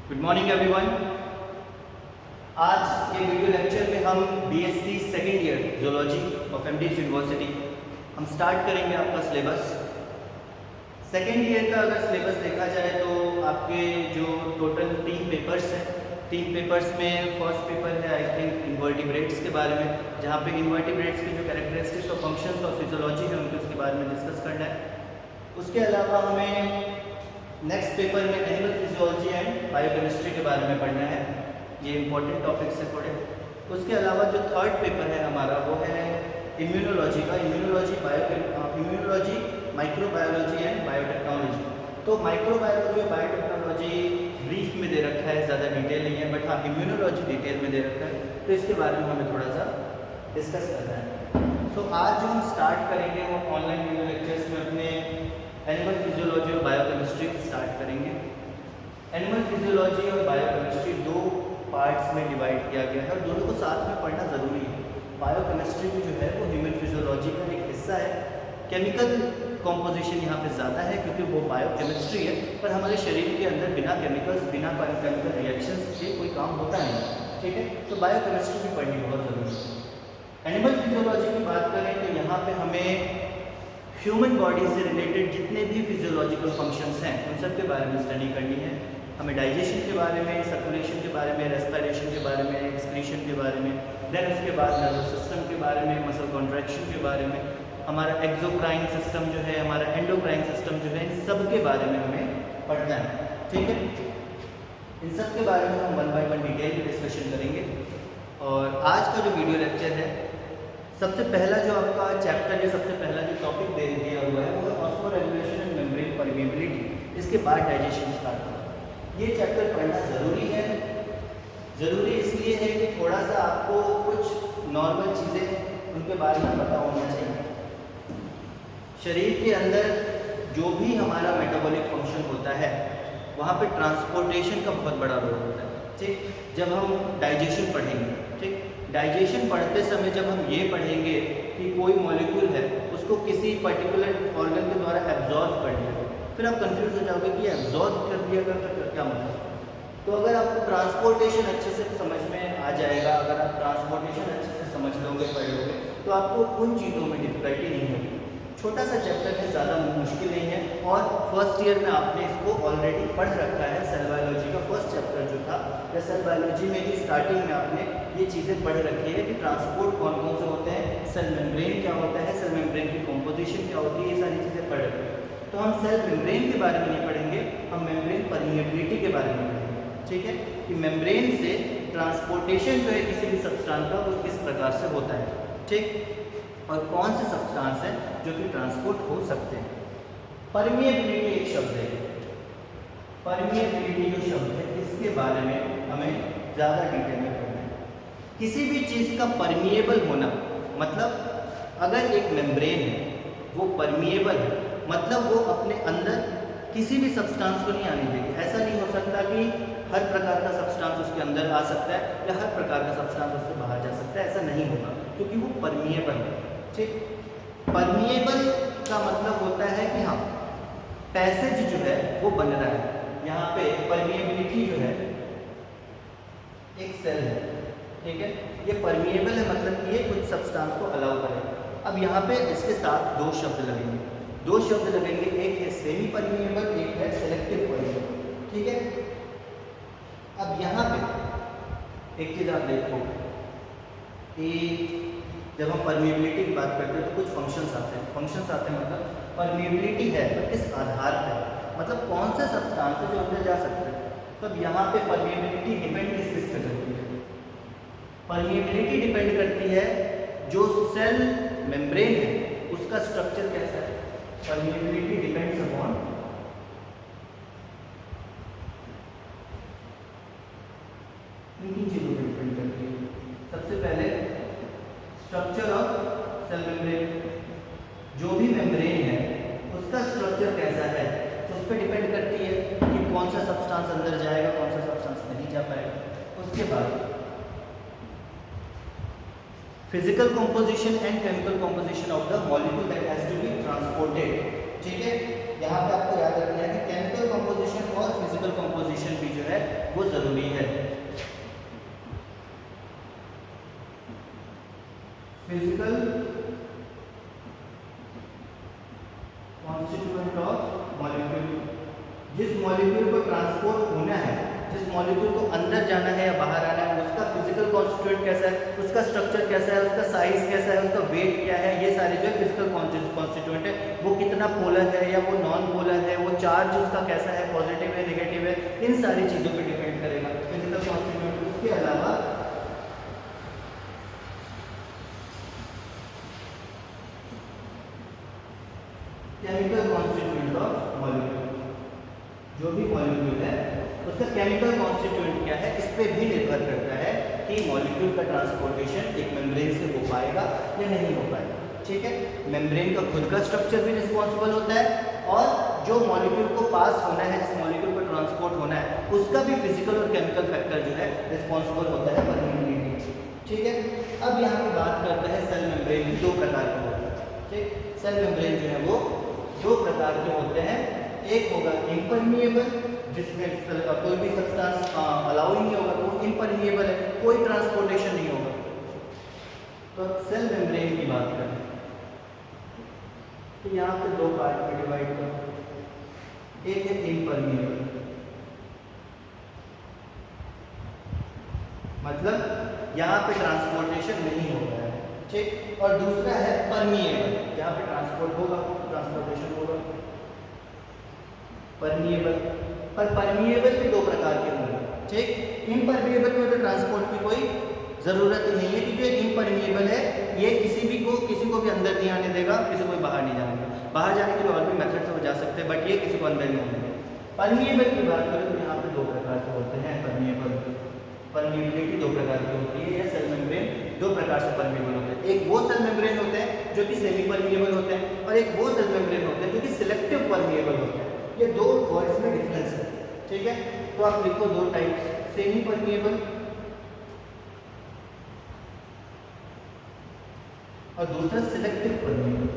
Good morning everyone. आज के video lecture में हम BSc second year zoology of MDs university हम स्टार्ट करेंगे आपका सिलेबस। सेकेंड ईयर का अगर सिलेबस देखा जाए तो आपके जो टोटल 3 पेपर्स हैं, 3 पेपर्स में फर्स्ट पेपर है आई थिंक इन्वर्टिब्रेट्स के बारे में, जहाँ पे इन्वर्टिब्रेट्स के जो कैरेक्टरिस्टिक्स और फंक्शंस और फिजियोलॉजी है उनके उसके बारे में डिस्कस करना है। उसके अलावा हमें नेक्स्ट पेपर में एनिमल फिजियोलॉजी एंड बायोकेमिस्ट्री के बारे में पढ़ना है। ये इंपॉर्टेंट टॉपिक्स है थोड़े। उसके अलावा जो थर्ड पेपर है हमारा वो है इम्यूनोलॉजी का, इम्यूनोलॉजी, माइक्रोबायोलॉजी एंड बायोटेक्नोलॉजी। तो माइक्रोबायोलॉजी और बायोटेक्नोलॉजी ब्रीफ में दे रखा है, ज़्यादा डिटेल नहीं है, बट हाँ इम्यूनोलॉजी डिटेल में दे रखा है, तो इसके बारे में हमें थोड़ा सा डिस्कस करना है। सो आज जो हम स्टार्ट करेंगे वो ऑनलाइन वीडियो लेक्चर्स में अपने एनिमल फिजियोलॉजी और बायोकेमिस्ट्री स्टार्ट करेंगे। एनिमल फिजियोलॉजी और बायोकेमिस्ट्री 2 पार्ट्स में डिवाइड किया गया है और दोनों को साथ में पढ़ना ज़रूरी है। बायोकेमिस्ट्री जो है वो ह्यूमन फिजियोलॉजी का एक हिस्सा है। केमिकल कॉम्पोजिशन यहाँ पे ज़्यादा है क्योंकि वो बायोकेमिस्ट्री है, पर हमारे शरीर के अंदर बिना केमिकल्स, बिना केमिकल रिएक्शंस के कोई काम होता नहीं, ठीक है। तो बायोकेमिस्ट्री भी पढ़नी बहुत ज़रूरी है। एनिमल फिजियोलॉजी की बात करें तो यहाँ पे हमें ह्यूमन बॉडी से रिलेटेड जितने भी फिजियोलॉजिकल फंक्शंस हैं उन सब के बारे में स्टडी करनी है। हमें डाइजेशन के बारे में, सर्कुलेशन के बारे में, रेस्पिरेशन के बारे में, एक्सक्रीशन के बारे में, देन उसके बाद नर्वस सिस्टम के बारे में, मसल कॉन्ट्रैक्शन के बारे में, हमारा एक्सोक्राइन सिस्टम जो है, हमारा एंडोक्राइन सिस्टम जो है, इन सब के बारे में हमें पढ़ना है, ठीक है। इन सब के बारे में हम 1 बाय 1 डिटेल में डिस्कशन करेंगे। और आज का जो वीडियो लेक्चर है, सबसे पहला जो आपका चैप्टर है, सबसे पहला जो टॉपिक दे दिया हुआ है वो है ऑस्मोरेगुलेशन एंड मेम्ब्रेन परमिएबिलिटी। इसके बाद डाइजेशन स्टार्ट होगा। ये चैप्टर पढ़ना ज़रूरी है। ज़रूरी इसलिए है कि थोड़ा सा आपको कुछ नॉर्मल चीज़ें उनके बारे में पता होना चाहिए। शरीर के अंदर जो भी हमारा मेटाबॉलिक फंक्शन होता है वहाँ पे ट्रांसपोर्टेशन का बहुत बड़ा रोल होता है, ठीक। जब हम डाइजेशन पढ़ेंगे, ठीक, डाइजेशन पढ़ते समय जब हम ये पढ़ेंगे कि कोई मॉलिक्यूल है उसको किसी पर्टिकुलर ऑर्गन के द्वारा एब्जॉर्ब कर लिया, फिर आप कंफ्यूज हो जाओगे कि एब्जॉर्ब कर दिया का क्या मतलब। तो अगर आपको ट्रांसपोर्टेशन अच्छे से समझ में आ जाएगा, अगर आप ट्रांसपोर्टेशन अच्छे से समझ लोगे, पढ़ लोगे, तो आपको उन चीज़ों में डिफिकल्टी नहीं होगी। छोटा सा चैप्टर है, ज़्यादा मुश्किल नहीं है, और फर्स्ट ईयर में आपने इसको ऑलरेडी पढ़ रखा है। सेल बायोलॉजी का फर्स्ट चैप्टर जो था, या सेल बायोलॉजी में ही स्टार्टिंग में आपने ये चीज़ें पढ़ रखी है कि ट्रांसपोर्ट कौन कौन से होते हैं, सेल मेम्ब्रेन क्या होता है, सेल मेम्ब्रेन की कॉम्पोजिशन क्या होती है, ये सारी चीज़ें पढ़ रखी है। तो हम सेल मेम्ब्रेन के बारे में नहीं पढ़ेंगे, हम मेम्ब्रेन परमिएबिलिटी के बारे में पढ़ेंगे, ठीक है, कि मेम्ब्रेन से ट्रांसपोर्टेशन जो है किसी भी सब्सटेंस का वो किस प्रकार से होता है, ठीक, और कौन से सब्सटेंस हैं जो कि ट्रांसपोर्ट हो सकते हैं। परमिएबिलिटी एक शब्द है, परमिएबिलिटी जो शब्द है इसके बारे में हमें ज़्यादा डिटेल में पढ़ना है। किसी भी चीज़ का परमिएबल होना मतलब अगर एक मेम्ब्रेन है वो परमिएबल है, मतलब वो अपने अंदर किसी भी सब्सटेंस को नहीं आने देगी। ऐसा नहीं हो सकता कि हर प्रकार का सब्सटेंस उसके अंदर आ सकता है या हर प्रकार का सब्सटेंस उससे बाहर जा सकता है, ऐसा नहीं होगा क्योंकि वो परमिएबल है, ठीक। परमिएबल का मतलब होता है कि हाँ पैसेज जो है वो बन रहा है। यहाँ पे परमिएबिलिटी जो है एक सेल है, ठीक है, ये परमिएबल है मतलब कि ये कुछ सब्सटेंस को अलाउ करेगा। अब यहाँ पे इसके साथ 2 शब्द लगेंगे, 2 शब्द लगेंगे, एक है सेमी परमिएबल, एक है सेलेक्टिव परमिएबल, ठीक है। अब यहाँ पे एक चीज़ आप देखो कि जब हम परमिएबिलिटी की बात करते हैं तो कुछ फंक्शंस आते हैं। फंक्शंस आते हैं मतलब परमिएबिलिटी है तो किस आधार पर, मतलब कौन से सब्सटेंस है जो अंदर जा सकते हैं। तो अब यहाँ पे परमिएबिलिटी डिपेंड किस चीज़ पे करती है, परमिएबिलिटी डिपेंड करती है जो सेल मेम्ब्रेन है उसका स्ट्रक्चर कैसा है। परमिएबिलिटी डिपेंड्स अपॉन किन चीज़ों पर डिपेंड करती है। सबसे पहले स्ट्रक्चर ऑफ सेल मेम्ब्रेन, जो भी मेम्ब्रेन है उसका स्ट्रक्चर कैसा है तो उस पर डिपेंड करती है कि कौन सा सब्सटेंस अंदर जाएगा, कौन सा सब्सटेंस नहीं जा पाएगा। उसके बाद physical composition and chemical composition of the molecule that has to be transported, ठीक है। यहाँ पे आपको याद रखना है कि केमिकल कॉम्पोजिशन और फिजिकल कॉम्पोजिशन भी जो है वो जरूरी है। फिजिकल कॉन्स्टिट्यूएंट ऑफ मॉलिक्यूल, जिस मॉलिक्यूल को ट्रांसपोर्ट होना है, जिस मॉलिक्यूल को अंदर जाना है या बाहर आना है, उसका फिजिकल कॉन्स्टिट्यूएंट कैसा है, उसका स्ट्रक्चर कैसा है, उसका साइज कैसा है, उसका वेट क्या है, ये सारे जो है फिजिकल कॉन्स्टिट्यूएंट है। वो कितना पोलर है या वो नॉन पोलर है, वो चार्ज उसका कैसा है, पॉजिटिव है, नेगेटिव है, इन सारी चीज़ों पर डिपेंड करेगा फिजिकल कॉन्स्टिट्यूएंट। उसके अलावा केमिकल कॉन्स्टिट्यूएंट ऑफ मॉलिक्यूल, जो भी मॉलिक्यूल है उसका केमिकल कॉन्स्टिट्यूएंट क्या है, इस पे भी निर्भर करता है कि मॉलिक्यूल का ट्रांसपोर्टेशन एक मेम्ब्रेन से हो पाएगा या नहीं हो पाएगा। ठीक है, मेम्ब्रेन का खुद का स्ट्रक्चर भी रिस्पॉन्सिबल होता है और जो मॉलिक्यूल को पास होना है, जिस मॉलिक्यूल को ट्रांसपोर्ट होना है, उसका भी फिजिकल और केमिकल फैक्टर जो है रिस्पॉन्सिबल होता है परमिएबिलिटी। ठीक है, अब यहाँ पे बात करते हैं सेल मेम्ब्रेन दो प्रकार के होते हैं। ठीक, सेल मेम्ब्रेन जो है वो दो प्रकार के होते हैं। एक होगा इम्परमिएबल, जिसमें कोई भी सब्सटेंस अलाउ ही नहीं होगा, तो वो इम्परमिएबल है, कोई ट्रांसपोर्टेशन नहीं होगा। तो सेल मेम्ब्रेन की बात करें तो यहाँ पे दो पार्ट में डिवाइड करो। एक है इम्परमिएबल, मतलब यहाँ पे ट्रांसपोर्टेशन नहीं हो रहा है। ठीक, और दूसरा है परमिएबल, जहाँ पे ट्रांसपोर्ट होगा, ट्रांसपोर्टेशन होगा। परमिएबल, पर परमिएबल भी दो प्रकार के होंगे। ठीक, इम्परमिएबल में तो ट्रांसपोर्ट की कोई ज़रूरत ही नहीं है, क्योंकि इम्परमिएबल है, ये किसी को भी अंदर नहीं आने देगा, किसी को भी बाहर नहीं जाने देगा। बाहर जाने के लिए और भी मेथड से वो जा सकते हैं, बट ये किसी को अंदर नहीं आने देगा। परमिएबल की बात करें तो यहाँ पे दो प्रकार से होते हैं परमिएबल। परमिएबिलिटी दो प्रकार की होती है, या सेल मेम्ब्रेन दो प्रकार से परमिएबल होते हैं। एक वो सेल मेम्ब्रेन होते हैं जो कि सेमी परमिएबल होते हैं, और एक वो सेल मेम्ब्रेन होते हैं जो कि सिलेक्टिव परमिएबल होते हैं। ये दो वर्ड्स में डिफरेंस है। ठीक है, तो आप लिखो दो टाइप, सेमी परमिएबल और दूसरा selective permeable.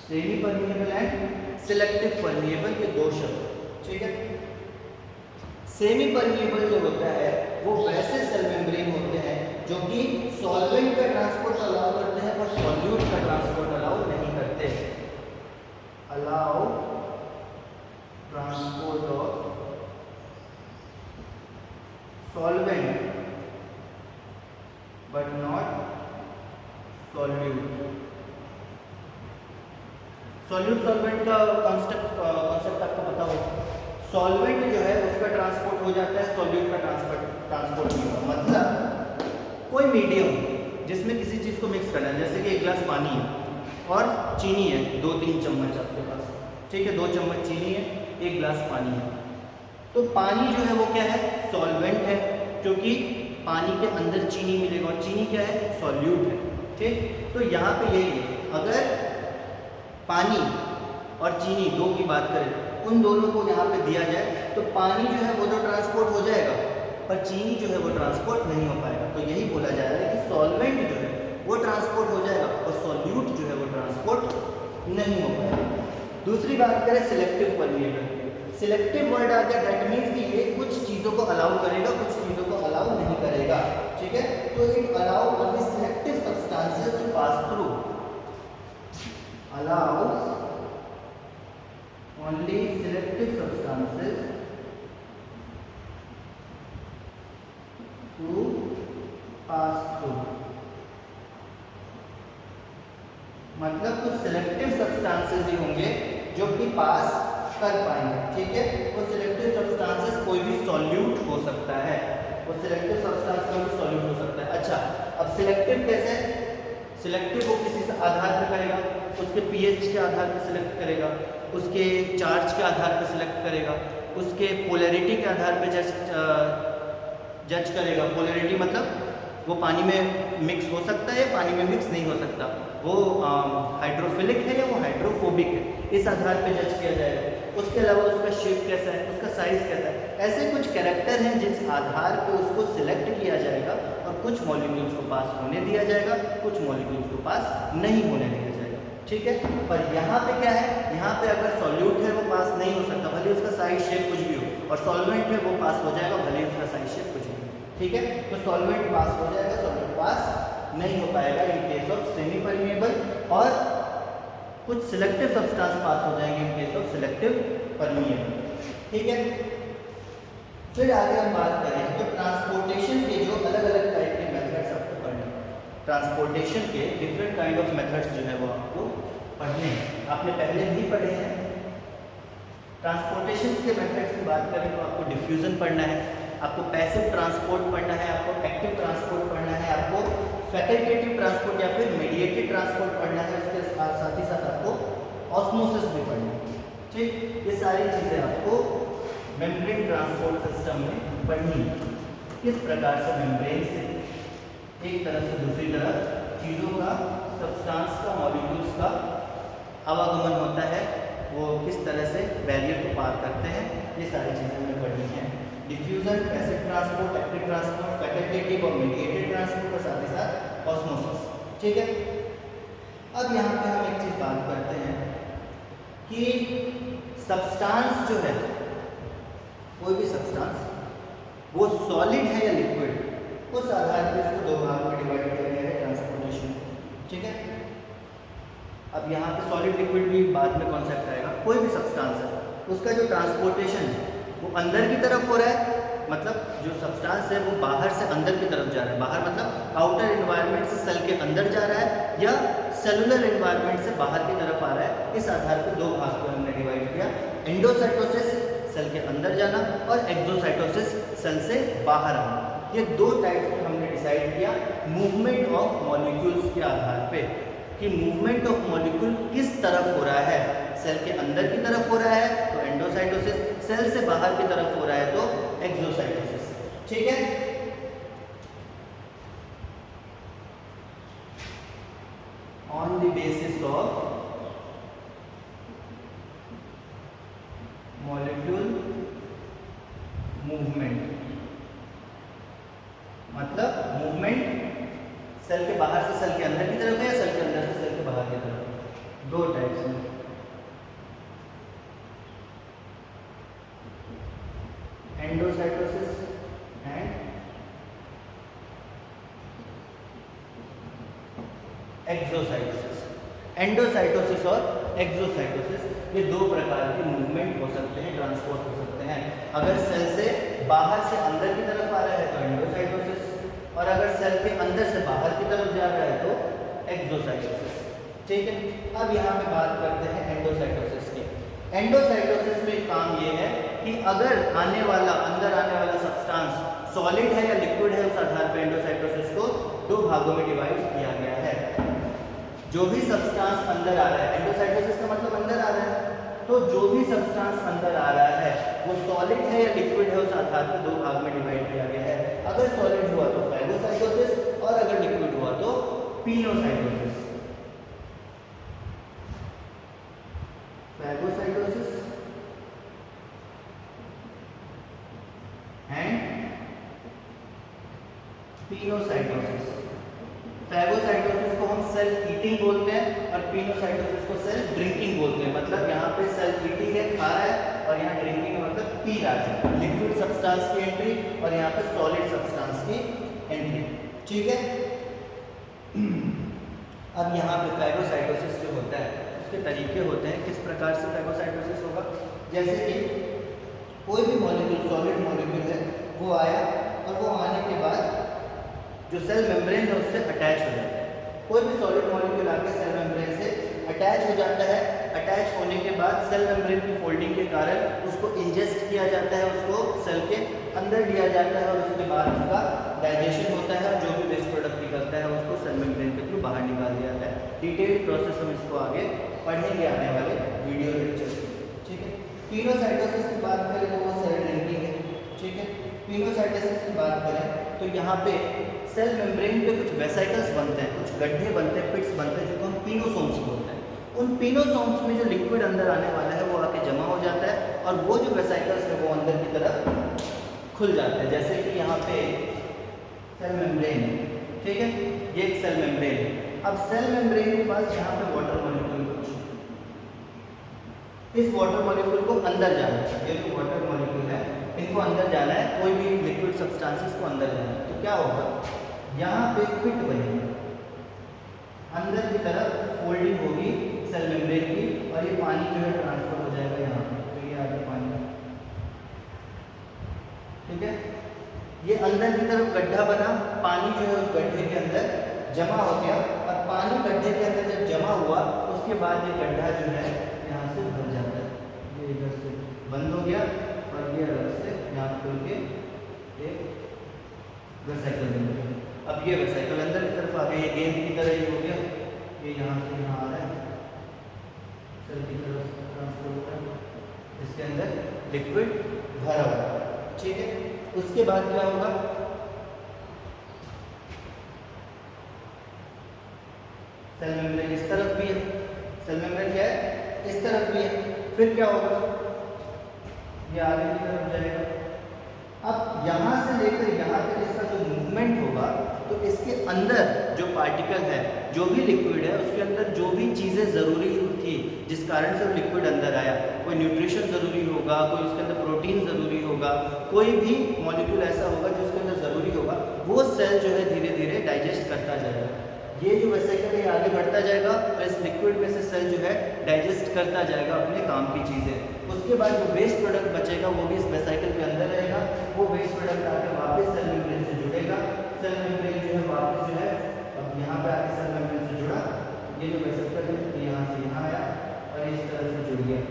Semi permeable and selective permeable, के दो शब्द। ठीक है, सेमी परमिएबल जो होता है वो वैसे सेल मेम्ब्रेन होते हैं जो कि सॉल्वेंट का ट्रांसपोर्ट अलाउ करते हैं और सॉल्यूट का ट्रांसपोर्ट अलाउ नहीं करते। Allow transport of solvent but not solute. Solute solvent का कॉन्सेप्ट आपको पता होगा। सॉल्वेंट जो है उसका ट्रांसपोर्ट हो जाता है, सॉल्यूट का ट्रांसपोर्ट नहीं होगा। मतलब कोई मीडियम जिसमें किसी चीज़ को मिक्स करना है, जैसे कि एक गिलास पानी है और चीनी है, 2-3 चम्मच आपके पास। ठीक है, 2 चम्मच चीनी है, 1 गिलास पानी है। तो पानी जो है वो क्या है, सॉल्वेंट है, क्योंकि पानी के अंदर चीनी मिलेगा, और चीनी क्या है, सॉल्यूट है। ठीक, तो यहाँ पे यही है, अगर पानी और चीनी दो की बात करें, उन दोनों को यहाँ पे दिया जाए तो पानी जो है वो तो ट्रांसपोर्ट हो जाएगा, पर चीनी जो है वो ट्रांसपोर्ट नहीं हो पाएगा। तो यही बोला जा रहा है कि सॉल्वेंट जो है वो ट्रांसपोर्ट हो जाएगा और सॉल्यूट जो है वो ट्रांसपोर्ट नहीं हो पाएगा। दूसरी बात करें सिलेक्टिव परमिएबल। सिलेक्टिव वर्ड आ गया, दैट मीन्स कि ये कुछ चीज़ों को अलाउ करेगा, कुछ चीज़ों को अलाउ नहीं करेगा। ठीक है, तो it allow only selective substances to pass through, allows only selective substances to pass through। मतलब कुछ सिलेक्टिव सब्सटेंसेस ही होंगे जो कि पास कर पाएंगे। ठीक है, वो सिलेक्टिव सब्सटेंसेस कोई भी सॉल्यूट हो सकता है, वो सिलेक्टिव सब्सटेंस कोई भी सॉल्यूट हो सकता है। अच्छा, अब सिलेक्टिव कैसे? सिलेक्टिव वो किसी से आधार पर करेगा, उसके पीएच के आधार पर सिलेक्ट करेगा, उसके चार्ज के आधार पर सिलेक्ट करेगा, उसके पोलैरिटी के आधार पर जज करेगा। पोलैरिटी मतलब वो पानी में मिक्स हो सकता है, पानी में मिक्स नहीं हो सकता, वो हाइड्रोफिलिक है या वो हाइड्रोफोबिक है, इस आधार पर जज किया जाएगा। उसके अलावा उसका शेप कैसा है, उसका साइज कैसा है, ऐसे कुछ कैरेक्टर हैं जिस आधार पर उसको सिलेक्ट किया जाएगा और कुछ मॉलिक्यूल्स को पास होने दिया जाएगा, कुछ मॉलिक्यूल्स को पास नहीं होने दिया जाएगा। ठीक है। पर यहाँ पे क्या है, यहाँ पे अगर सॉल्यूट है वो पास नहीं हो सकता, भले उसका साइज शेप कुछ भी हो, और सॉल्वेंट है वो पास हो जाएगा भले उसका साइज शेप कुछ भी हो। ठीक है, तो सॉल्वेंट पास हो जाएगा, सॉल्वेंट पास नहीं हो पाएगा in case of semi permeable, और कुछ सिलेक्टिव सब्सटेंस पास हो जाएंगे in case of selective permeable. ठीक है, फिर आगे हम बात करें तो ट्रांसपोर्टेशन के जो अलग अलग टाइप के मेथड्स आपको पढ़ने, ट्रांसपोर्टेशन के डिफरेंट काइंड ऑफ मेथड्स जो है वो आपको पढ़ने हैं, आपने पहले भी पढ़े हैं। ट्रांसपोर्टेशन के मेथड्स की बात करें तो आपको डिफ्यूजन पढ़ना है, आपको पैसिव ट्रांसपोर्ट पढ़ना है, आपको एक्टिव ट्रांसपोर्ट पढ़ना है, आपको फैकल्टेटिव ट्रांसपोर्ट या फिर मीडिएटेड ट्रांसपोर्ट पढ़ना है, उसके साथ ही साथ आपको ऑस्मोसिस भी पढ़ना है। ठीक, ये सारी चीज़ें आपको मेम्ब्रेन ट्रांसपोर्ट सिस्टम में पढ़नी है, किस प्रकार से मेम्ब्रेन से एक तरफ से दूसरी तरफ चीज़ों का, सब्सटेंस का, मॉलिक्यूल्स का आवागमन होता है, वो किस तरह से बैरियर को पार करते हैं, ये सारी चीज़ें हमें पढ़नी है। Diffusion, passive transport, active transport, facultative और मीडिएटेड ट्रांसपोर्ट, और साथ ही साथ ऑस्मोसिस। ठीक है, अब यहाँ पे हम एक चीज़ बात करते हैं कि सब्सटेंस जो है, कोई भी सब्सटेंस वो सॉलिड है या लिक्विड, उस आधार पर इसको दो भाग में डिवाइड किया गया है ट्रांसपोर्टेशन। ठीक है, अब यहाँ पे सॉलिड लिक्विड भी बाद में कॉन्सेप्ट आएगा। कोई भी सब्सटेंस है उसका जो ट्रांसपोर्टेशन है वो अंदर की तरफ हो रहा है, मतलब जो सब्सटेंस है वो बाहर से अंदर की तरफ जा रहा है, बाहर मतलब आउटर एनवायरनमेंट से सेल के अंदर जा रहा है या सेलुलर एनवायरनमेंट से बाहर की तरफ आ रहा है। इस आधार पर दो भाग को हमने डिवाइड किया, एंडोसाइटोसिस सेल के अंदर जाना और एक्सोसाइटोसिस सेल से बाहर आना। ये दो टाइप्स में हमने डिसाइड किया मूवमेंट ऑफ मॉलिक्यूल्स के आधार पे, कि मूवमेंट ऑफ मॉलिक्यूल किस तरफ हो रहा है, सेल के अंदर की तरफ हो रहा है तो एंडोसाइटोसिस, सेल से बाहर की तरफ हो रहा है तो एक्सोसाइटोसिस। ठीक है, on the basis of molecule movement, मतलब मूवमेंट सेल के बाहर से सेल के अंदर की तरफ है या सेल के अंदर से सेल के बाहर की तरफ, दो टाइप्स में। Endocytosis and exocytosis. एंडोसाइटोसिस और एक्सोसाइटोसिस ये दो प्रकार के मूवमेंट हो सकते हैं, ट्रांसपोर्ट हो सकते हैं। अगर सेल से बाहर से अंदर की तरफ आ रहा है तो एंडोसाइटोसिस, और अगर सेल के अंदर से बाहर की तरफ जा रहा है तो एक्सोसाइटोसिस। ठीक है, अब यहाँ पे बात करते हैं एंडोसाइटोसिस की। एंडोसाइटोसिस में काम ये है कि अगर अंदर आने वाला सब्सटेंस सॉलिड है या लिक्विड है, उस आधार पर एंडोसाइटोसिस को दो भागों में डिवाइड किया गया है। जो भी सब्सटेंस अंदर आ रहा है, एंडोसाइटोसिस का मतलब अंदर आ रहा है, तो जो भी सब्सटेंस अंदर आ रहा है वो सॉलिड है या लिक्विड है, उस आधार पर दो भाग में डिवाइड किया गया है। अगर सॉलिड हुआ तो फैगोसाइटोसिस और अगर लिक्विड हुआ तो pinocytosis. Phagocytosis and pinocytosis. Phagocytosis को हम सेल ईटिंग बोलते हैं और पिनोसाइटोसिस को सेल ड्रिंकिंग बोलते हैं। मतलब यहाँ पे सेल ईटिंग है, खा रहा है, और यहाँ ड्रिंकिंग मतलब पी रहा है, लिक्विड सब्सटेंस की एंट्री और यहाँ पे सॉलिड सब्सटेंस की एंट्री। ठीक है, अब यहाँ पे फैगोसाइटोसिस जो होता है उसके तरीके होते हैं, किस प्रकार से फैगोसाइटोसिस होगा। जैसे कि कोई भी मॉलिक्यूल, सॉलिड मॉलिक्यूल है, वो आया और वो आने के बाद जो सेल मेम्ब्रेन है उससे अटैच हो जाता है। कोई भी सॉलिड मॉलिक्यूल आके सेल मेम्ब्रेन से अटैच हो जाता है। अटैच होने के बाद सेल मेम्ब्रेन की फोल्डिंग के कारण उसको इंजेस्ट किया जाता है, उसको सेल के अंदर लिया जाता है, और उसके बाद उसका डाइजेशन होता है और जो भी वेस्ट प्रोडक्ट निकलता है उसको सेल मेम्ब्रेन के थ्रू बाहर निकाल दिया जाता है। डिटेल्ड प्रोसेस हम इसको आगे पढ़ेंगे आने वाले वीडियो लेक्चर्स में। ठीक है, पिनोसाइटोसिस की बात करें तो वो सेल ड्रिंकिंग है। ठीक है, पिनोसाइटोसिस की बात करें तो यहाँ पे सेल मेम्ब्रेन पे कुछ वेसिकल्स बनते हैं, कुछ गड्ढे बनते हैं, पिट्स बनते हैं, जिनको हम पिनोसोम्स बोलते हैं। उन पिनोसोम्स में जो लिक्विड अंदर आने वाला है वो आके जमा हो जाता है और वो जो वेसिकल्स है वो अंदर की तरफ खुल जाते हैं। जैसे कि यहाँ पे सेल मेम्ब्रेन है, ठीक है, ये एक सेल मेम्ब्रेन है। अब सेल मेम्ब्रेन के पास यहाँ पे वाटर मॉलिक्यूल इस वाटर मॉलिक्यूल को अंदर जाना है, ये जो वाटर मॉलिक्यूल है इनको अंदर जाना है, कोई भी लिक्विड सब्सटेंसेस को अंदर जाना है। तो क्या होगा, यहाँ पे पिट बनेगी, अंदर की तरफ फोल्डिंग होगी सेल मेम्ब्रेन की, और ये पानी जो है ट्रांसफर हो जाएगा यहाँ पे। तो ये आ गया पानी, ठीक है। ये अंदर की तरफ गड्ढा बना, पानी जो है उस गड्ढे के अंदर जमा हो गया, और पानी गड्ढे के अंदर जब जमा हुआ उसके बाद ये गड्ढा जो है यहाँ से भर जाता है, ये इधर से बंद हो गया और ये अलग से यहाँ खुल के एक वेसिकल बन गया। अब ये वेसिकल अंदर की तरफ आ गया, ये गेंद की तरह ही हो गया, ये यहाँ से यहाँ आ रहा है, सेल की तरफ ट्रांसफर हो रहा है, इसके अंदर लिक्विड भरा हुआ है, ठीक है। उसके बाद क्या होगा, सेल मेम्ब्रेन इस तरफ भी है, सेल मेम्ब्रेन क्या है, इस तरफ भी है। फिर क्या होगा, ये आगे की तरफ जाएगा। अब यहाँ से लेकर यहाँ तक इसका जो मूवमेंट होगा, तो इसके अंदर जो पार्टिकल है, जो भी लिक्विड है, उसके अंदर जो भी चीज़ें ज़रूरी थी जिस कारण से वो लिक्विड अंदर आया, कोई न्यूट्रिशन ज़रूरी होगा, कोई उसके अंदर प्रोटीन ज़रूरी होगा, कोई भी मॉलिक्यूल ऐसा होगा जो उसके अंदर ज़रूरी होगा, वो सेल जो है धीरे धीरे डाइजेस्ट करता जाएगा। ये जो वेसिकल है आगे बढ़ता जाएगा और इस लिक्विड में से सेल जो है डाइजेस्ट करता जाएगा अपने काम की चीज़ें। उसके बाद जो वेस्ट प्रोडक्ट बचेगा वो भी इस वेसिकल के अंदर रहेगा, वो वेस्ट प्रोडक्ट आके वापस सेल मेम्ब्रेन से जुड़ेगा, सेल मेम्ब्रेन जो है वापस जो है अब यहाँ पे आके सेल मेम्ब्रेन से जुड़ा, ये जो वेसिकल है यहाँ से यहाँ आया और इस तरह से जुड़ गया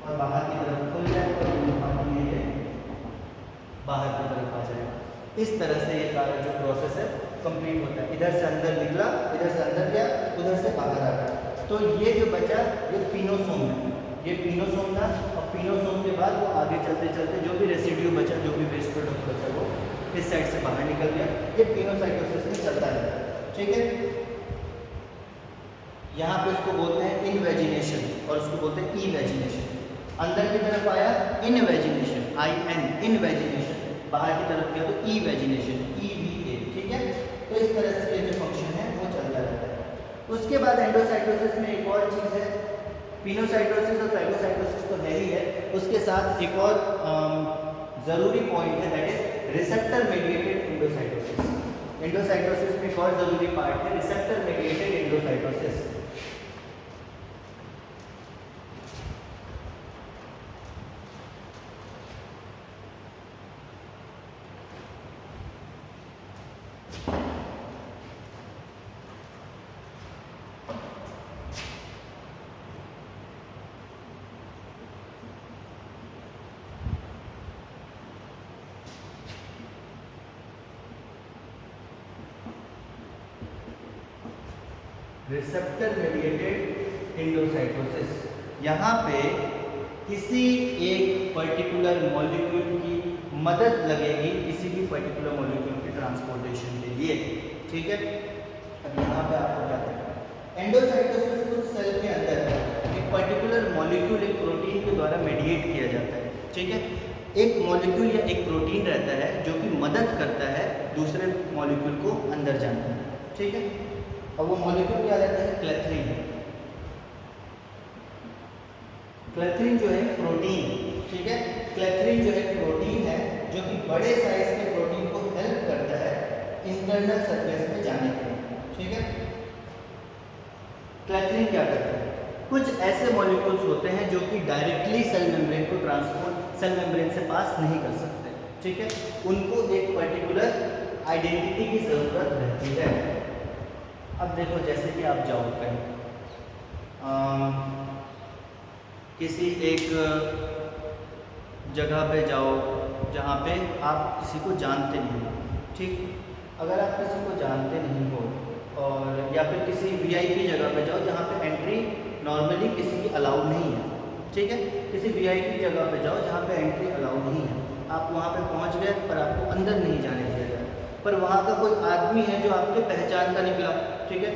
और बाहर की तरफ खुल जाए और ये पानी है ये बाहर की तरफ आ जाएगा। इस तरह से ये सारा जो प्रोसेस है कंप्लीट होता है, इधर से अंदर निकला, इधर से अंदर गया, उधर से बाहर आ गया। तो ये जो बचा ये पिनोसोम है, ये पिनोसोम था, और पिनोसोम के बाद वो आगे चलते चलते जो भी रेसिड्यू बचा, जो भी वेस्ट प्रोडक्ट बचा, वो इस साइड से बाहर निकल गया। ये पिनोसाइटोसिस में चलता है, ठीक है। यहाँ पे उसको बोलते हैं इनवेजिनेशन और उसको बोलते हैं इवेजिनेशन। अंदर की तरफ आया इनवेजिनेशन, IN इनवेजिनेशन, बाहर की तरफ गया तो इवेजिनेशन, EVA, ठीक है। तो इस तरह से जो फंक्शन है वो चलता रहता है। उसके बाद एंडोसाइटोसिस में एक और चीज़ है, पिनोसाइटोसिस और फाइगोसाइटोसिस तो है ही है, उसके साथ एक और ज़रूरी पॉइंट है, that is receptor mediated endocytosis. Endocytosis में एक और ज़रूरी पार्ट है receptor mediated endocytosis. Receptor mediated endocytosis, यहाँ पे किसी एक पर्टिकुलर मॉलिक्यूल की मदद लगेगी किसी भी पर्टिकुलर मॉलिक्यूल के ट्रांसपोर्टेशन के लिए, ठीक है। अब यहाँ पे आपको क्या करना है, एंडोसाइटोसिस कुछ सेल के अंदर एक पर्टिकुलर मॉलिक्यूल एक प्रोटीन के द्वारा मेडिएट किया जाता है, ठीक है। एक मॉलिक्यूल या एक प्रोटीन रहता है जो कि मदद करता है दूसरे मॉलिक्यूल को अंदर जाने में, ठीक है। और वो मॉलिक्यूल क्या रहता है, क्लेथरीन। क्लेथरीन जो है प्रोटीन, ठीक है। क्लेथरीन जो है प्रोटीन है जो कि बड़े साइज के प्रोटीन को हेल्प करता है इंटरनल सरफेस में जाने के लिए, ठीक है। क्लेथरीन क्या करता है, कुछ ऐसे मॉलिक्यूल्स होते हैं जो कि डायरेक्टली सेल मेम्ब्रेन को ट्रांसपोर्ट सेल मेम्ब्रेन से पास नहीं कर सकते, ठीक है। उनको एक पर्टिकुलर आइडेंटिटी की ज़रूरत रहती है। अब देखो जैसे कि आप जाओ कहीं किसी एक जगह पे जाओ जहाँ पे आप किसी को जानते नहीं हो, ठीक। अगर आप किसी को जानते नहीं हो और या फिर किसी VIP जगह पे जाओ जहाँ पे एंट्री नॉर्मली किसी की अलाउ नहीं है, ठीक है। किसी VIP जगह पे जाओ जहाँ पे एंट्री अलाउ नहीं है, आप वहाँ पे पहुँच गए पर आपको अंदर नहीं जाने दिया जाए, पर वहाँ का कोई आदमी है जो आपके पहचान का निकला, ठीक है,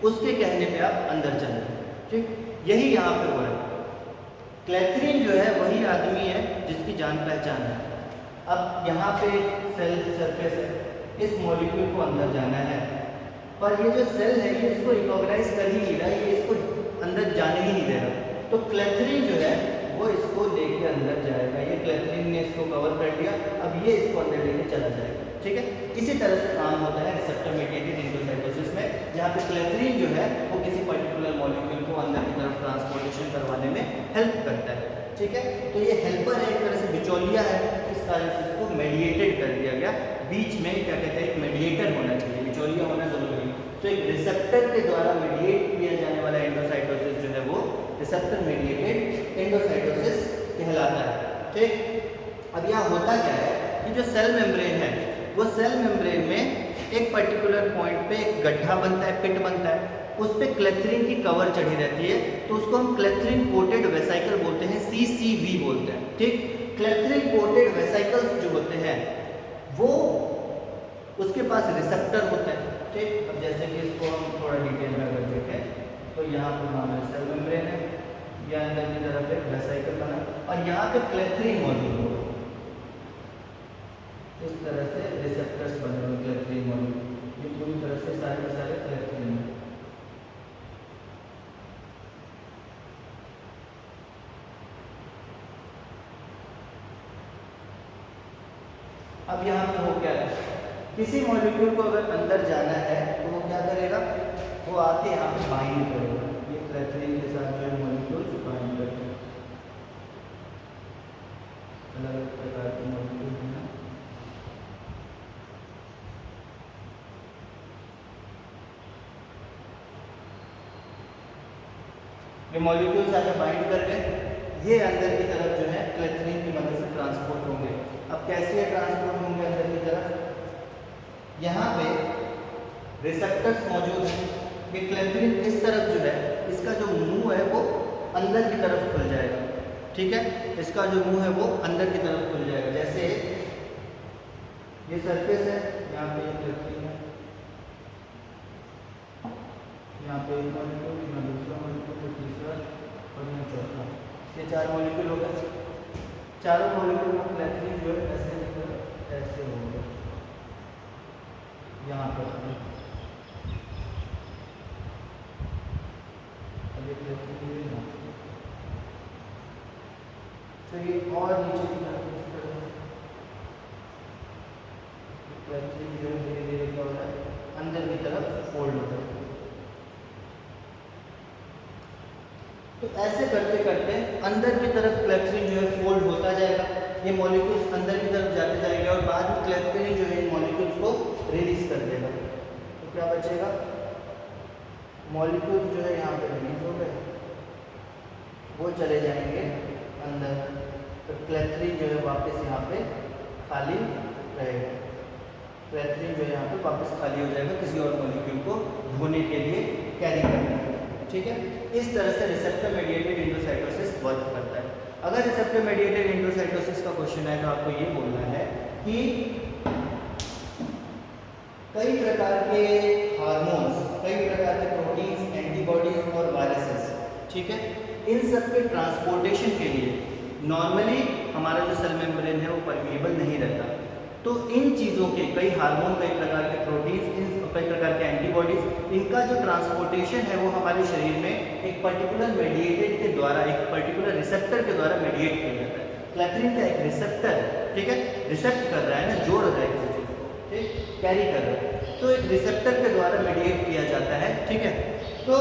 उसके कहने पे आप अंदर चले, ठीक। यही यहाँ पे हो रहा है। क्लेथरीन जो है वही आदमी है जिसकी जान पहचान है। अब यहाँ पे सेल सरफेस है, इस मॉलिक्यूल को अंदर जाना है, पर ये जो सेल है ये इसको रिकॉग्नाइज कर ही नहीं रहा, ये इसको अंदर जाने ही नहीं दे रहा। तो क्लेथरीन जो है इसको कवर कर लिया, अब ये इसको अंदर लेके चला जाएगा। ठीक है, इसी तरह से काम होता है रिसेप्टर मीडिएटेड एंडोसाइटोसिस में, जहाँ पे क्लेथरीन जो है वो किसी पर्टिकुलर मॉलिक्यूल को अंदर की तरफ ट्रांसपोर्टेशन करवाने में हेल्प करता है। ठीक है, तो ये हेल्पर है, एक तरह से बिचौलिया है, इस कारण से इसको मेडिएटेड कर दिया गया। बीच में क्या कहते हैं, एक मेडिएटर होना चाहिए, बिचौलिया होना जरूरी है। तो एक रिसेप्टर के द्वारा मेडिएट किया जाने वाला एंडोसाइटोसिस जो है वो रिसेप्टर मेडिएटेड एंडोसाइटोसिस कहलाता है। ठीक, अब यहाँ होता क्या है कि जो सेल मेम्ब्रेन है वो सेल मेम्ब्रेन में एक पर्टिकुलर पॉइंट पे एक गड्ढा बनता है, पिट बनता है, उस पे क्लेथरीन की कवर चढ़ी रहती है, तो उसको हम क्लेथरीन कोटेड वेसाइकल बोलते हैं, CCV बोलते हैं। ठीक, क्लेथरीन कोटेड वेसाइकल्स जो होते हैं वो उसके पास रिसेप्टर होते हैं। ठीक, अब जैसे कि इसको हम थोड़ा डिटेल में अगर देखें तो यहाँ पर हमारा सेल मेम्ब्रेन है, यह अंदर की तरफ एक वेसाइकल बना और यहाँ पे क्लेथरीन मौजूद हो, इस तरह से रिसेप्टर्स बने हुए क्लेथरीन मौजूद, ये पूरी तरह से सारे के सारे क्लेथरीन है। अब यहाँ पे हो क्या है, किसी मॉलिक्यूल को अगर अंदर जाना है तो वो क्या करेगा, वो आके यहाँ पे बाइंड करेगा, ये क्लेथरीन के साथ जो है मॉलिक्यूल बाइंड करते हैं, अलग अलग प्रकार के मॉलिक्यूल हैं। ये मॉलिक्यूल्स आगे बाइंड कर गए, ये अंदर की तरफ जो है क्लेथरीन की मदद से ट्रांसपोर्ट होंगे। अब कैसे ये ट्रांसपोर्ट होंगे अंदर की तरफ, यहाँ पे रिसेप्टर्स मौजूद हैं, ये क्लेथरीन इस तरफ जो है इसका जो मुंह है वो अंदर की तरफ खुल जाएगा। ठीक है, इसका जो मुंह है वो अंदर की तरफ खुल जाएगा, जैसे ये सरफेस है, यहाँ पे क्लेथरीन है, यहाँ पे एक मॉलिक्यूल, यहाँ दूसरा मॉलिक्यूल, फिर तीसरा और यहाँ चौथा, ये 4 मॉलिक्यूल हो गए। चारों मॉलिक्यूल में क्लेथरीन जो है ऐसे होगा, यहाँ पर तो ये और नीचे की तरफ क्लेथरीन जो है धीरे धीरे क्या हो रहा है, अंदर की तरफ फोल्ड होता है। तो ऐसे करते करते अंदर की तरफ क्लेथरीन जो है फोल्ड होता जाएगा, ये मॉलिक्यूल्स अंदर की तरफ जाते जाएंगे और बाद में क्लेथरीन जो है इन मॉलिक्यूल्स को रिलीज कर देगा। तो क्या बचेगा, मॉलिक्यूल्स जो है यहाँ पे रिलीज हो गए, वो चले जाएंगे अंदर, तो क्लेथरीन जो है वापस यहाँ पे खाली रहेगा, क्लेथरीन जो है यहाँ पे वापस खाली हो जाएगा किसी और मॉलिक्यूल को धोने के लिए, कैरी करने के लिए। ठीक है, इस तरह से रिसेप्टर मेडिएटेड एंडोसाइटोसिस वर्क करता है। अगर रिसेप्टर मेडिएटेड एंडोसाइटोसिस का क्वेश्चन है तो आपको ये बोलना है कि कई प्रकार के हार्मोन्स, कई प्रकार के प्रोटीन्स, एंटीबॉडीज और वायरसेस, ठीक है, इन सब के ट्रांसपोर्टेशन के लिए नॉर्मली हमारा जो सेल मेम्ब्रेन है वो परमिएबल नहीं रहता। तो इन चीज़ों के कई हार्मोन, कई प्रकार के प्रोटीन्स, कई प्रकार के एंटीबॉडीज, इनका जो ट्रांसपोर्टेशन है वो हमारे शरीर में एक पर्टिकुलर मेडिएटेड के द्वारा, एक पर्टिकुलर रिसेप्टर के द्वारा मेडिएट किया जाता है। क्लेथरीन का एक रिसेप्टर, ठीक है, रिसेप्ट कर रहा है ना, जोड़ रहा है किसी चीज़ को, ठीक, कैरी कर रहा है, तो एक रिसेप्टर के द्वारा मेडिएट किया जाता है। ठीक है, तो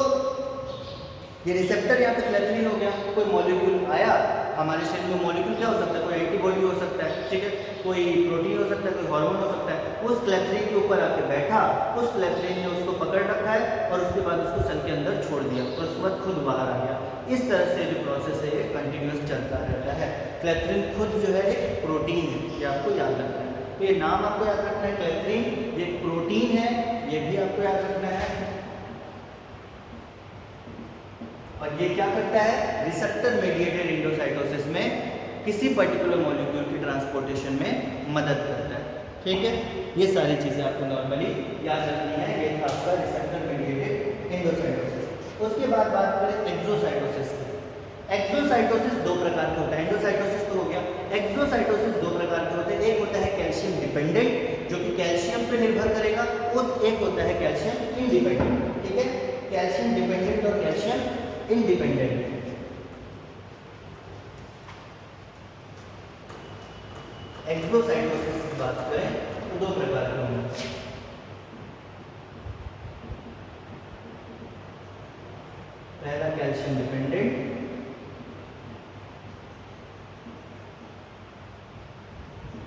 ये रिसेप्टर यहाँ पे क्लेथरीन हो गया, कोई मॉलिक्यूल आया हमारे शरीर में, मॉलिक्यूल क्या हो सकता है, कोई एंटीबॉडी हो सकता है, ठीक है, कोई प्रोटीन हो सकता है, कोई हार्मोन हो सकता है, उस क्लेथरीन के ऊपर आके बैठा, उस क्लेथरीन ने उसको पकड़ रखा है और उसके बाद उसको सेल के अंदर छोड़ दिया और उसके बाद खुद बाहर आ गया। इस तरह से जो प्रोसेस है ये कंटिन्यूस चलता रहता है। क्लेथरीन खुद जो है एक प्रोटीन है, ये आपको याद रखना है, तो ये नाम आपको याद रखना है, क्लेथरीन ये प्रोटीन है, ये भी आपको याद रखना है। और ये क्या करता है, रिसेप्टर मेडिएटेड एंडोसाइटोसिस में किसी पर्टिकुलर मॉलिक्यूल की ट्रांसपोर्टेशन में मदद करता है। ठीक है, ये सारी चीज़ें आपको नॉर्मली याद रखनी है। ये था आपका रिसेप्टर मेडिएटेड एंडोसाइटोसिस। उसके बाद बात करें एक्सोसाइटोसिस की। एक्सोसाइटोसिस दो प्रकार के होता है, एंडोसाइटोसिस तो हो गया, एक्सोसाइटोसिस दो प्रकार के होते हैं। एक होता है कैल्शियम डिपेंडेंट, जो कि कैल्शियम पे निर्भर करेगा, और एक होता है कैल्शियम इंडिपेंडेंट। ठीक है, कैल्शियम डिपेंडेंट और कैल्शियम इंडिपेंडेंट। एक्सोसाइटोसिस की बात करें तो दो प्रकार के होंगे। पहला कैल्शियम डिपेंडेंट,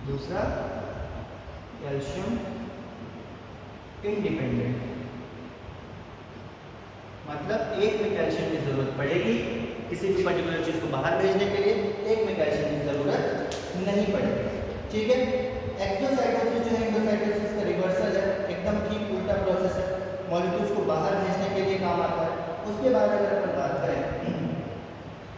दूसरा कैल्शियम इंडिपेंडेंट। मतलब एक में कैल्शियम की जरूरत पड़ेगी किसी भी पर्टिकुलर चीज को बाहर भेजने के लिए, एक में कैल्शियम की जरूरत नहीं पड़ेगी। ठीक है। एक्सोसाइटोसिस जो है एंडोसाइटोसिस का रिवर्सल है, एकदम ठीक उल्टा प्रोसेस है, मॉलिक्यूल्स को बाहर भेजने के लिए काम आता है। उसके बाद अगर अपन बात करें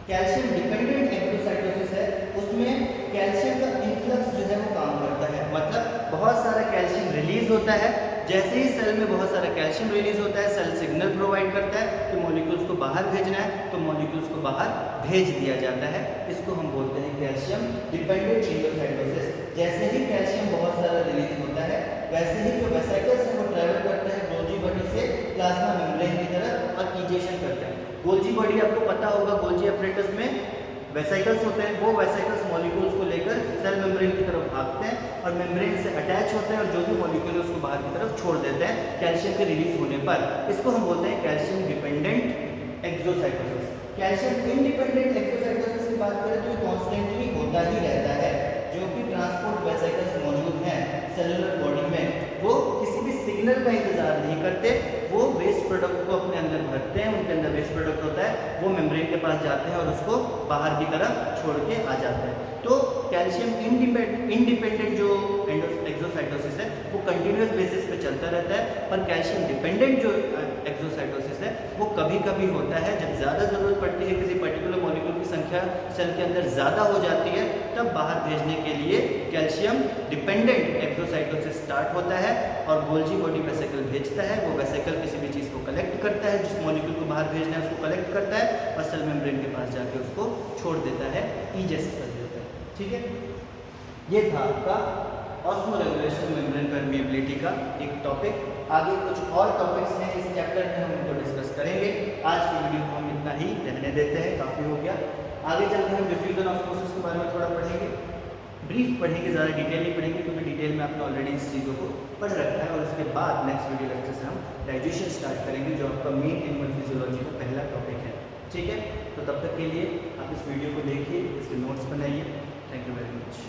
कैल्शियम डिपेंडेंट एक्सोसाइटोसिस है, उसमें कैल्शियम का इन्फ्लक्स जो है वो काम करता है। मतलब बहुत सारा कैल्शियम रिलीज होता है, जैसे ही सेल में बहुत सारा कैल्शियम रिलीज होता है, सेल सिग्नल प्रोवाइड करता है कि मॉलिक्यूल्स को बाहर भेजना है, तो मॉलिक्यूल्स को बाहर भेज दिया जाता है। इसको हम बोलते हैं कैल्शियम डिपेंडेंट एंडोसाइटोसिस। जैसे ही कैल्शियम बहुत सारा रिलीज होता है, वैसे ही जो वेसिकल्स है वो ट्रैवल करते हैं गोल्जी बॉडी से प्लाज्मा मेम्ब्रेन की तरफ और इजेशन करते हैं। गोल्जी बॉडी आपको पता होगा, गोल्जी एपरेटस में वेसिकल्स होते हैं, वो वेसिकल्स मॉलिक्यूल्स को लेकर सेल मेम्ब्रेन की तरफ भागते हैं और मेम्ब्रेन से अटैच होते हैं और जो भी मॉलिक्यूल है उसको बाहर की तरफ छोड़ देते हैं कैल्शियम के रिलीज होने पर। इसको हम बोलते हैं calcium dependent exocytosis. Calcium independent exocytosis की बात करें तो कॉन्स्टेंटली होता ही रहता है। जो कि ट्रांसपोर्ट वेसिकल्स मौजूद हैं सेलुलर बॉडी में, वो किसी भी सिग्नल का इंतजार नहीं करते, वो वेस्ट प्रोडक्ट को अपने अंदर भरते हैं, उनके अंदर वेस्ट प्रोडक्ट होता है, वो मेम्ब्रेन के पास जाते हैं और उसको बाहर की तरफ छोड़ के आ जाते हैं। तो कैल्शियम इंडिपेंडेंट जो एक्सोसाइटोसिस है वो कंटिन्यूस बेसिस पे चलता रहता है, पर कैल्शियम डिपेंडेंट जो एक्सोसाइटोसिस है वो कभी कभी होता है जब ज़्यादा ज़रूरत पड़ती है, किसी पर्टिकुलर मॉलिक्यूल की संख्या सेल के अंदर ज़्यादा हो जाती है, तब बाहर भेजने के लिए कैल्शियम डिपेंडेंट एक्सोसाइटोसिस स्टार्ट होता है और गोल्जी बॉडी वेसिकल भेजता है। वो वेसिकल किसी भी चीज़ को कलेक्ट करता है, जिस मॉलिक्यूल को बाहर भेजना है उसको कलेक्ट करता है और सेल मेम्ब्रेन के पास जाके उसको छोड़ देता है, इजेस्ट कर देता है। ठीक है, ये था आपका ऑस्मोरेगुलेशन मेम्ब्रेन परमिएबिलिटी का एक टॉपिक। आगे कुछ और टॉपिक्स हैं इस चैप्टर में, हम उनको डिस्कस करेंगे। आज की वीडियो को हम इतना ही रहने देते हैं, काफ़ी हो गया। आगे चलते हम डिफ्यूजन ऑस्मोसिस के बारे में थोड़ा पढ़ेंगे, ब्रीफ पढ़ेंगे, ज़्यादा डिटेल नहीं पढ़ेंगे क्योंकि डिटेल में आपने ऑलरेडी इस चीज़ों को पढ़ रखा है। और उसके बाद नेक्स्ट वीडियो लेक्चर से हम डाइजेशन स्टार्ट करेंगे, जो आपका मेन एनिमल फिजियोलॉजी का पहला टॉपिक है। ठीक है, तो तब तक के लिए आप इस वीडियो को देखिए, इसके नोट्स बनाइए। Thank you very much.